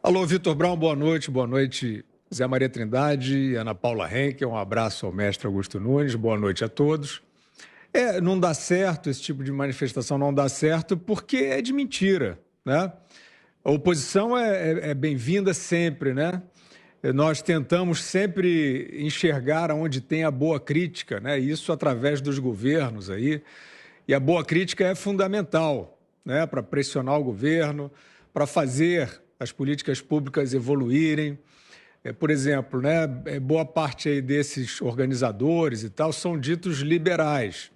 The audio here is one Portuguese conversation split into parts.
Alô, Vitor Brown, boa noite. Boa noite, Zé Maria Trindade, Ana Paula Henkel. Um abraço ao mestre Augusto Nunes. Boa noite a todos. Não dá certo, esse tipo de manifestação não dá certo porque é de mentira, né? A oposição é bem-vinda sempre, né? Nós tentamos sempre enxergar onde tem a boa crítica, né? Isso através dos governos aí. E a boa crítica é fundamental, né? Para pressionar o governo, para fazer as políticas públicas evoluírem. Por exemplo, né? Boa parte aí desses organizadores e tal são ditos liberais.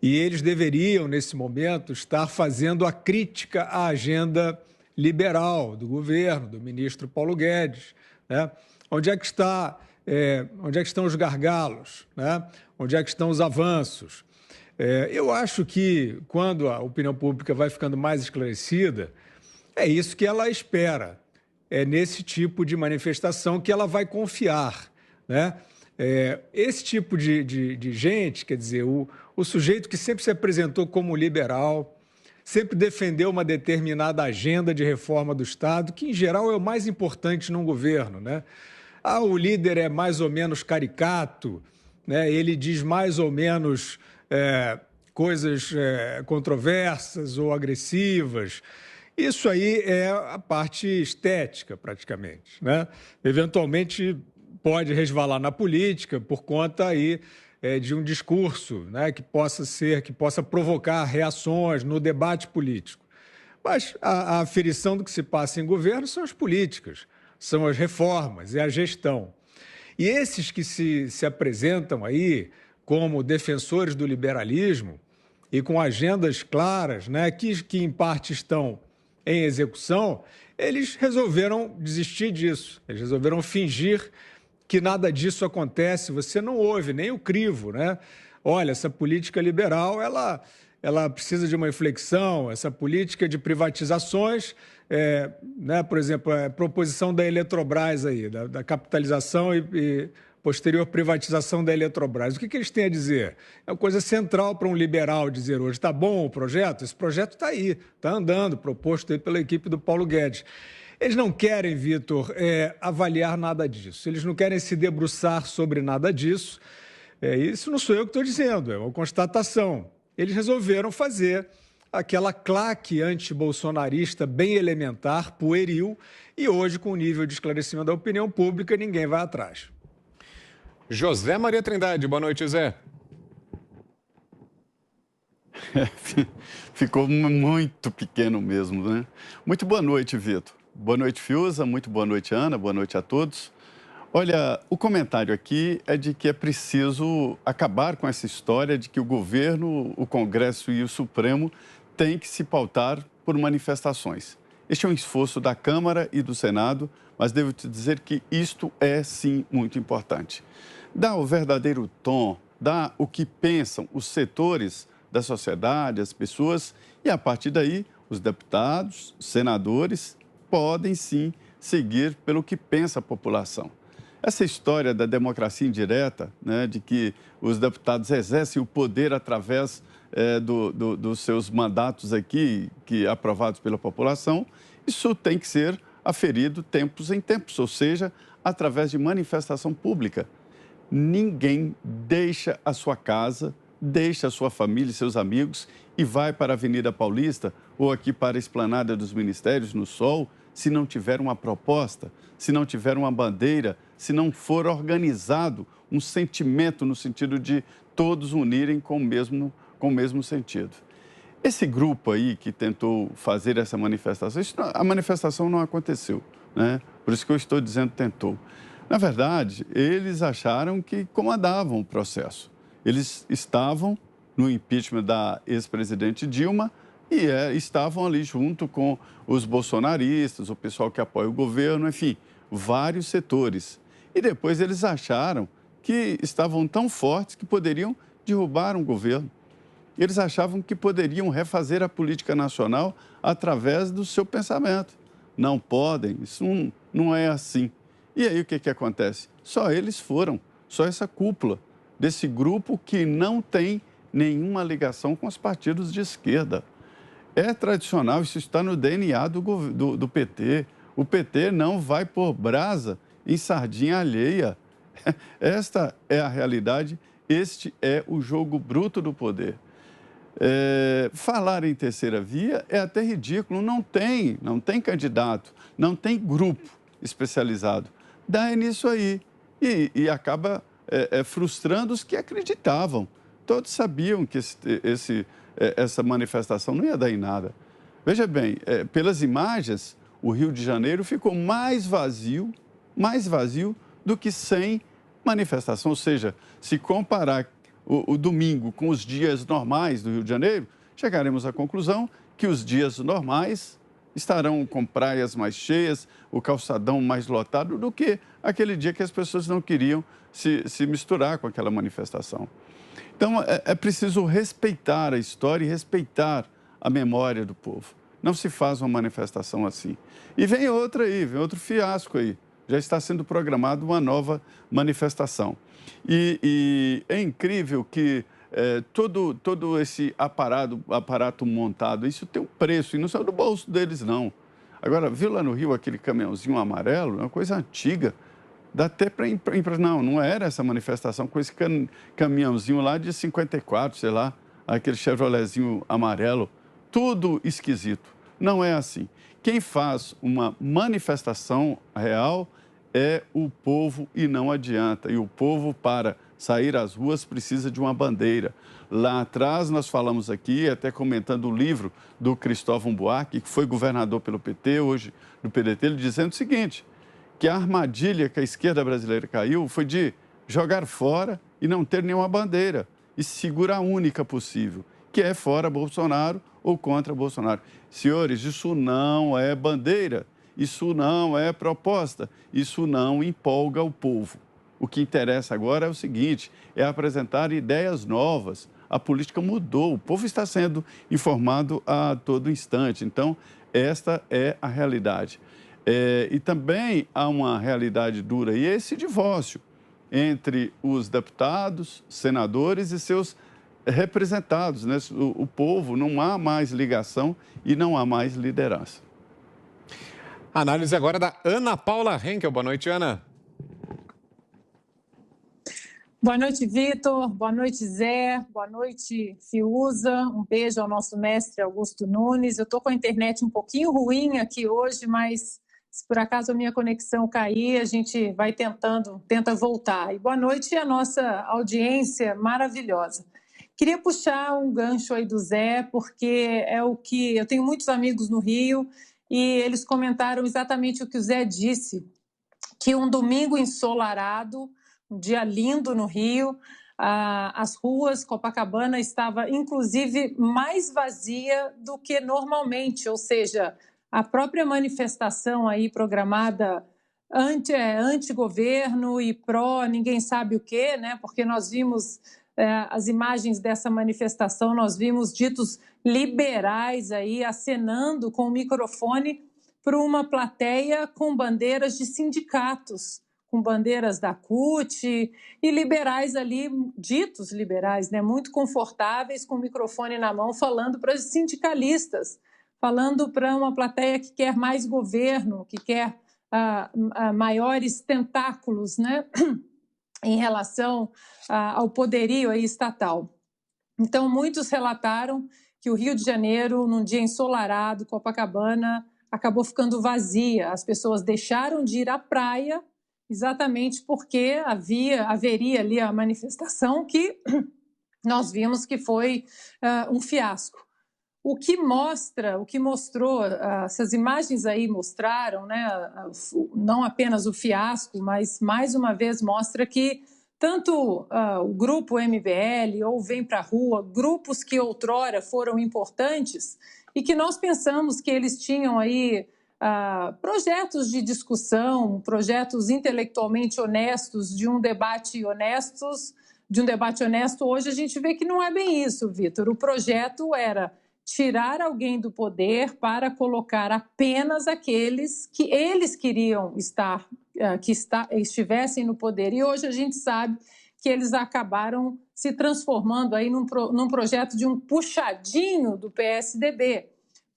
E eles deveriam, nesse momento, estar fazendo a crítica à agenda liberal do governo, do ministro Paulo Guedes, né? Onde é que estão os gargalos, né? Onde é que estão os avanços? Eu acho que, quando a opinião pública vai ficando mais esclarecida, é isso que ela espera. É nesse tipo de manifestação que ela vai confiar, né? Esse tipo de gente, quer dizer, o sujeito que sempre se apresentou como liberal, sempre defendeu uma determinada agenda de reforma do Estado, que, em geral, é o mais importante num governo, né? O líder é mais ou menos caricato, né? Ele diz mais ou menos coisas controversas ou agressivas. Isso aí é a parte estética, praticamente, né? Eventualmente pode resvalar na política por conta aí de um discurso, né, que possa provocar reações no debate político. Mas a aferição do que se passa em governo são as políticas, são as reformas, é a gestão. E esses que se apresentam aí como defensores do liberalismo e com agendas claras, né, que em parte estão em execução, eles resolveram desistir disso, eles resolveram fingir que nada disso acontece. Você não ouve nem o crivo, né? Olha, essa política liberal, ela precisa de uma inflexão, essa política de privatizações, né? Por exemplo, a proposição da Eletrobras aí, da capitalização e posterior privatização da Eletrobras. O que eles têm a dizer? É uma coisa central para um liberal dizer hoje. Está bom o projeto? Esse projeto está aí, está andando, proposto aí pela equipe do Paulo Guedes. Eles não querem, Vitor, avaliar nada disso. Eles não querem se debruçar sobre nada disso. Isso não sou eu que estou dizendo, é uma constatação. Eles resolveram fazer aquela claque antibolsonarista bem elementar, pueril, e hoje, com o nível de esclarecimento da opinião pública, ninguém vai atrás. José Maria Trindade, boa noite, Zé. Ficou muito pequeno mesmo, né? Muito boa noite, Vitor. Boa noite, Fiuza. Muito boa noite, Ana. Boa noite a todos. Olha, o comentário aqui é de que é preciso acabar com essa história de que o governo, o Congresso e o Supremo têm que se pautar por manifestações. Este é um esforço da Câmara e do Senado, mas devo te dizer que isto é, sim, muito importante. Dá o verdadeiro tom, dá o que pensam os setores da sociedade, as pessoas, e a partir daí, os deputados, os senadores podem sim seguir pelo que pensa a população. Essa história da democracia indireta, né, de que os deputados exercem o poder através dos seus mandatos aqui, aprovados pela população, isso tem que ser aferido tempos em tempos, ou seja, através de manifestação pública. Ninguém deixa a sua casa, deixa a sua família e seus amigos e vai para a Avenida Paulista ou aqui para a Esplanada dos Ministérios, no Sol, se não tiver uma proposta, se não tiver uma bandeira, se não for organizado um sentimento no sentido de todos unirem com o mesmo sentido. Esse grupo aí que tentou fazer essa manifestação, a manifestação não aconteceu, né? Por isso que eu estou dizendo tentou. Na verdade, eles acharam que comandavam o processo. Eles estavam no impeachment da ex-presidente Dilma e estavam ali junto com os bolsonaristas, o pessoal que apoia o governo, enfim, vários setores. E depois eles acharam que estavam tão fortes que poderiam derrubar um governo. Eles achavam que poderiam refazer a política nacional através do seu pensamento. Não podem, isso não é assim. E aí o que acontece? Só eles foram, só essa cúpula desse grupo que não tem nenhuma ligação com os partidos de esquerda. É tradicional, isso está no DNA do PT. O PT não vai pôr brasa em sardinha alheia. Esta é a realidade, este é o jogo bruto do poder. Falar em terceira via é até ridículo, não tem candidato, não tem grupo especializado. Dá nisso aí e acaba frustrando os que acreditavam. Todos sabiam que essa manifestação não ia dar em nada. Veja bem, pelas imagens, o Rio de Janeiro ficou mais vazio do que sem manifestação. Ou seja, se comparar o domingo com os dias normais do Rio de Janeiro, chegaremos à conclusão que os dias normais estarão com praias mais cheias, o calçadão mais lotado do que aquele dia que as pessoas não queriam se misturar com aquela manifestação. Então, é preciso respeitar a história e respeitar a memória do povo. Não se faz uma manifestação assim. E vem outra aí, vem outro fiasco aí. Já está sendo programada uma nova manifestação. E é incrível que todo esse aparato montado, isso tem um preço e não saiu do bolso deles, não. Agora, viu lá no Rio aquele caminhãozinho amarelo? É uma coisa antiga. Dá até para... Não era essa manifestação com esse caminhãozinho lá de 54, sei lá, aquele Chevroletzinho amarelo. Tudo esquisito. Não é assim. Quem faz uma manifestação real é o povo e não adianta. E o povo, para sair às ruas, precisa de uma bandeira. Lá atrás, nós falamos aqui, até comentando o livro do Cristóvão Buarque, que foi governador pelo PT, hoje do PDT, ele dizendo o seguinte, que a armadilha que a esquerda brasileira caiu foi de jogar fora e não ter nenhuma bandeira, e segurar a única possível, que é fora Bolsonaro ou contra Bolsonaro. Senhores, isso não é bandeira, isso não é proposta, isso não empolga o povo. O que interessa agora é o seguinte, é apresentar ideias novas. A política mudou, o povo está sendo informado a todo instante. Então, esta é a realidade. E também há uma realidade dura, e esse divórcio entre os deputados, senadores e seus representados, né? O povo, não há mais ligação e não há mais liderança. Análise agora da Ana Paula Henkel. Boa noite, Ana. Boa noite, Vitor. Boa noite, Zé. Boa noite, Fiuza. Um beijo ao nosso mestre Augusto Nunes. Eu estou com a internet um pouquinho ruim aqui hoje, mas se por acaso a minha conexão cair, a gente vai tenta voltar. E boa noite à nossa audiência maravilhosa. Queria puxar um gancho aí do Zé, porque é o que... Eu tenho muitos amigos no Rio e eles comentaram exatamente o que o Zé disse, que um domingo ensolarado, um dia lindo no Rio, as ruas, Copacabana estava, inclusive, mais vazia do que normalmente, ou seja, a própria manifestação aí programada anti-governo e pró, ninguém sabe o quê, né? Porque nós vimos as imagens dessa manifestação, nós vimos ditos liberais aí acenando com o microfone para uma plateia com bandeiras de sindicatos, com bandeiras da CUT e liberais ali, ditos liberais, né, muito confortáveis, com o microfone na mão, falando para os sindicalistas, falando para uma plateia que quer mais governo, que quer maiores tentáculos, né, em relação ao poderio aí estatal. Então, muitos relataram que o Rio de Janeiro, num dia ensolarado, Copacabana, acabou ficando vazia. As pessoas deixaram de ir à praia exatamente porque haveria ali a manifestação que nós vimos que foi um fiasco. O que mostrou, essas imagens aí mostraram, né, não apenas o fiasco, mas mais uma vez mostra que tanto o grupo MBL ou Vem Pra Rua, grupos que outrora foram importantes e que nós pensamos que eles tinham aí projetos de discussão, projetos intelectualmente honestos, de um debate honesto, hoje a gente vê que não é bem isso, Vitor. O projeto era tirar alguém do poder para colocar apenas aqueles que eles queriam estivessem no poder. E hoje a gente sabe que eles acabaram se transformando aí num projeto de um puxadinho do PSDB,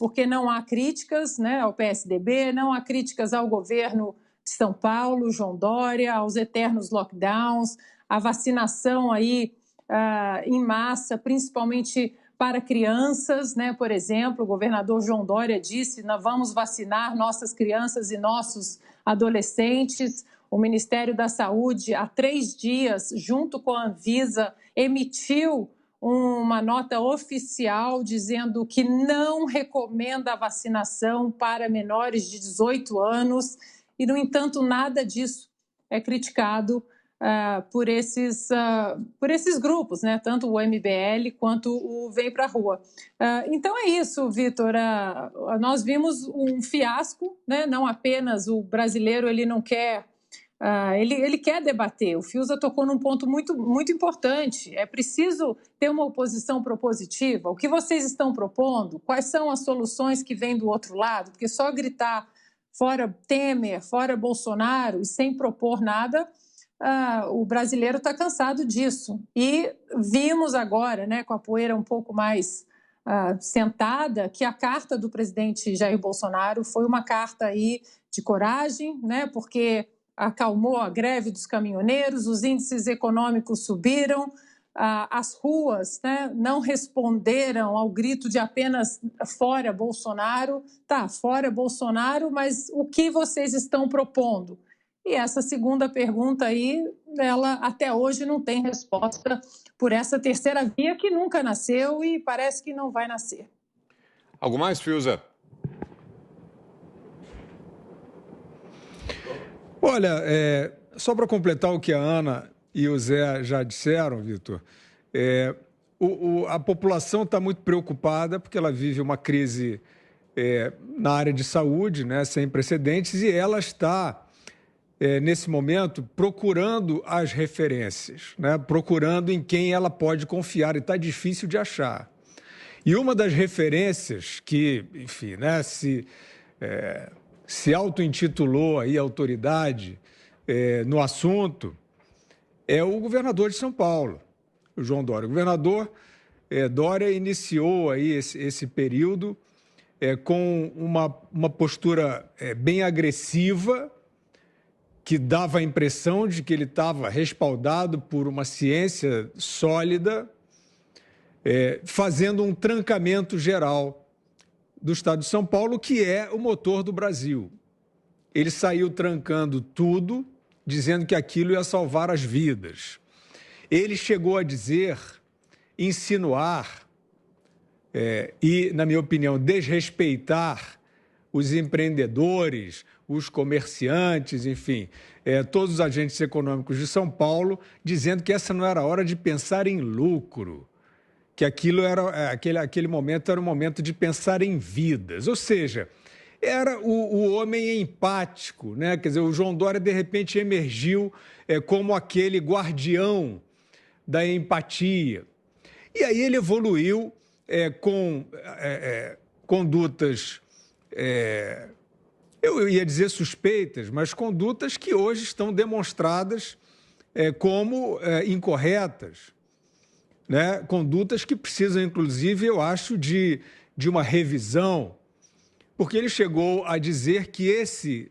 porque não há críticas, né, ao PSDB, não há críticas ao governo de São Paulo, João Dória, aos eternos lockdowns, a vacinação aí em massa, principalmente para crianças, né? Por exemplo, o governador João Dória disse: nós vamos vacinar nossas crianças e nossos adolescentes. O Ministério da Saúde, há 3 dias, junto com a Anvisa, emitiu uma nota oficial dizendo que não recomenda a vacinação para menores de 18 anos e, no entanto, nada disso é criticado por esses grupos, né? Tanto o MBL quanto o Vem Pra Rua. Então é isso, Vitor. Nós vimos um fiasco, né? Não apenas o brasileiro, ele não quer... ele quer debater. O Fiuza tocou num ponto muito, muito importante. É preciso ter uma oposição propositiva. O que vocês estão propondo? Quais são as soluções que vêm do outro lado? Porque só gritar fora Temer, fora Bolsonaro, e sem propor nada, o brasileiro está cansado disso. E vimos agora, né, com a poeira um pouco mais sentada, que a carta do presidente Jair Bolsonaro foi uma carta aí de coragem, né, porque acalmou a greve dos caminhoneiros, os índices econômicos subiram, as ruas, né, não responderam ao grito de apenas fora Bolsonaro. Tá, fora Bolsonaro, mas o que vocês estão propondo? E essa segunda pergunta aí, ela até hoje não tem resposta por essa terceira via que nunca nasceu e parece que não vai nascer. Algo mais, Fiuza? Olha, só para completar o que a Ana e o Zé já disseram, Vitor, a população está muito preocupada porque ela vive uma crise na área de saúde, né, sem precedentes, e ela está, nesse momento, procurando as referências, né, procurando em quem ela pode confiar, e está difícil de achar. E uma das referências que, enfim, né, se auto-intitulou aí autoridade no assunto é o governador de São Paulo, o João Dória. O governador Dória iniciou aí esse período com uma postura bem agressiva, que dava a impressão de que ele estava respaldado por uma ciência sólida, fazendo um trancamento geral do estado de São Paulo, que é o motor do Brasil. Ele saiu trancando tudo, dizendo que aquilo ia salvar as vidas. Ele chegou a dizer, insinuar e, na minha opinião, desrespeitar os empreendedores, os comerciantes, enfim, todos os agentes econômicos de São Paulo, dizendo que essa não era a hora de pensar em lucro, que aquele momento era o momento de pensar em vidas. Ou seja, era o homem empático, né? Quer dizer, o João Dória, de repente, emergiu como aquele guardião da empatia. E aí ele evoluiu com condutas, eu ia dizer suspeitas, mas condutas que hoje estão demonstradas como incorretas, né? Condutas que precisam, inclusive, eu acho, de uma revisão, porque ele chegou a dizer que esse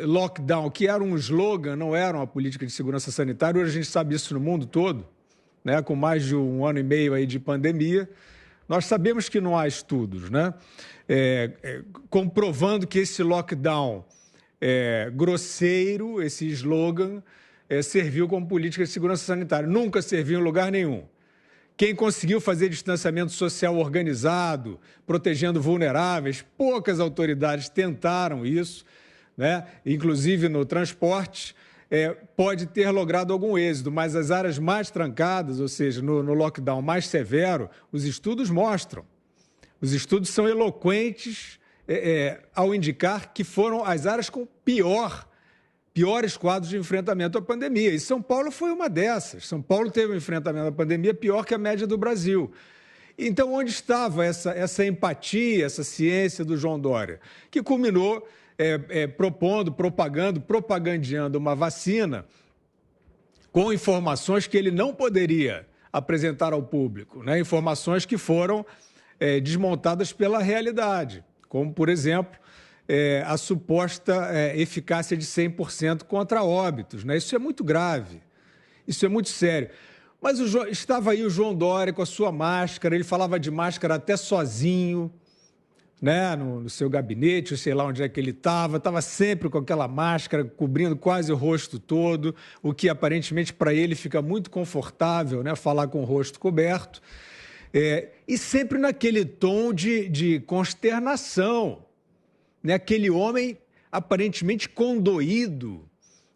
lockdown, que era um slogan, não era uma política de segurança sanitária. Hoje a gente sabe isso no mundo todo, né? Com mais de 1 ano e meio aí de pandemia, nós sabemos que não há estudos, né? Comprovando que esse lockdown grosseiro, esse slogan, serviu como política de segurança sanitária. Nunca serviu em lugar nenhum. Quem conseguiu fazer distanciamento social organizado, protegendo vulneráveis, poucas autoridades tentaram isso, né? Inclusive no transporte, pode ter logrado algum êxito, mas as áreas mais trancadas, ou seja, no lockdown mais severo, os estudos mostram. Os estudos são eloquentes ao indicar que foram as áreas com piores quadros de enfrentamento à pandemia. E São Paulo foi uma dessas. São Paulo teve um enfrentamento à pandemia pior que a média do Brasil. Então, onde estava essa empatia, essa ciência do João Dória, que culminou propagandeando uma vacina com informações que ele não poderia apresentar ao público, né? Informações que foram desmontadas pela realidade, como, por exemplo, a suposta eficácia de 100% contra óbitos, né? Isso é muito grave, isso é muito sério. Mas estava aí o João Dória com a sua máscara, ele falava de máscara até sozinho, né? No seu gabinete, eu sei lá onde é que ele estava sempre com aquela máscara, cobrindo quase o rosto todo, o que aparentemente para ele fica muito confortável, né? Falar com o rosto coberto. E sempre naquele tom de consternação, né? Aquele homem aparentemente condoído,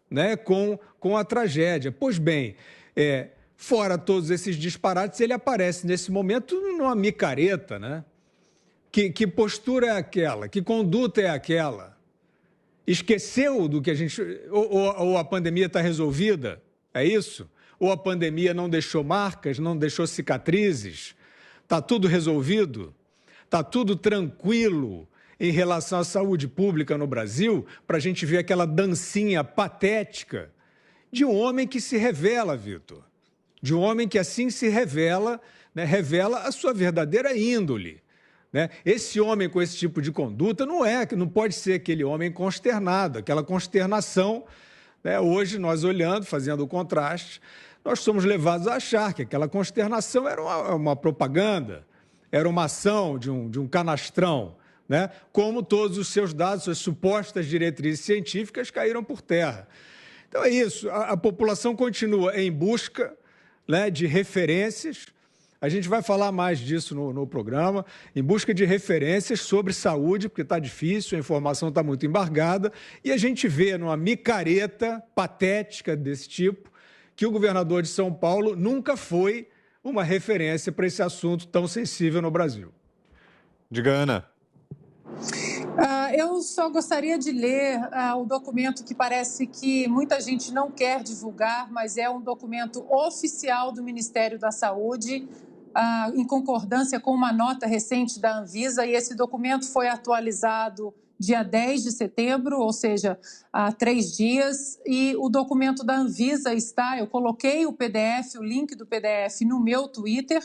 né? com a tragédia. Pois bem, fora todos esses disparates, ele aparece nesse momento numa micareta, né? Que postura é aquela? Que conduta é aquela? Esqueceu do que a gente... Ou a pandemia está resolvida? É isso? Ou a pandemia não deixou marcas, não deixou cicatrizes? Está tudo resolvido? Está tudo tranquilo em relação à saúde pública no Brasil? Para a gente ver aquela dancinha patética de um homem que se revela, Vitor. De um homem que assim se revela, né? Revela a sua verdadeira índole. Né? Esse homem com esse tipo de conduta não pode ser aquele homem consternado, aquela consternação. Né? Hoje, nós olhando, fazendo o contraste, nós somos levados a achar que aquela consternação era uma propaganda, era uma ação de um canastrão, né? Como todos os seus dados, suas supostas diretrizes científicas caíram por terra. Então é isso, a população continua em busca, né, de referências. A gente vai falar mais disso no programa, em busca de referências sobre saúde, porque está difícil, a informação está muito embargada, e a gente vê numa micareta patética desse tipo que o governador de São Paulo nunca foi uma referência para esse assunto tão sensível no Brasil. Diga, Ana. Eu só gostaria de ler o documento que parece que muita gente não quer divulgar, mas é um documento oficial do Ministério da Saúde, em concordância com uma nota recente da Anvisa, e esse documento foi atualizado dia 10 de setembro, ou seja, há 3 dias, e o documento da Anvisa eu coloquei o PDF, o link do PDF no meu Twitter,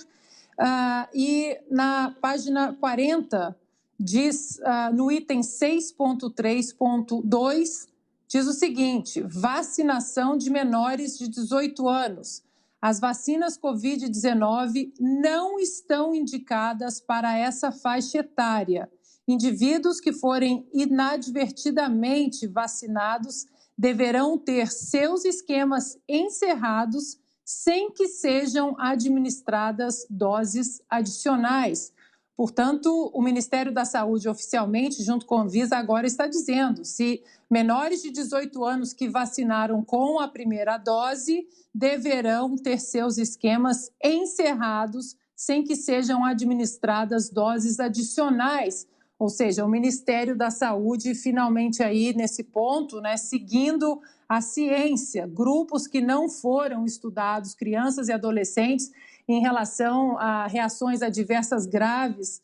e na página 40 diz, no item 6.3.2, diz o seguinte: vacinação de menores de 18 anos. As vacinas Covid-19 não estão indicadas para essa faixa etária. Indivíduos que forem inadvertidamente vacinados deverão ter seus esquemas encerrados sem que sejam administradas doses adicionais. Portanto, o Ministério da Saúde, oficialmente, junto com a Anvisa, agora está dizendo: se menores de 18 anos que vacinaram com a primeira dose deverão ter seus esquemas encerrados sem que sejam administradas doses adicionais. Ou seja, o Ministério da Saúde finalmente aí nesse ponto, né, seguindo a ciência, grupos que não foram estudados, crianças e adolescentes, em relação a reações adversas graves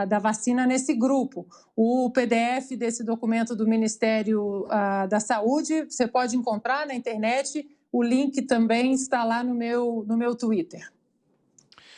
da vacina nesse grupo. O PDF desse documento do Ministério da Saúde você pode encontrar na internet, o link também está lá no meu Twitter.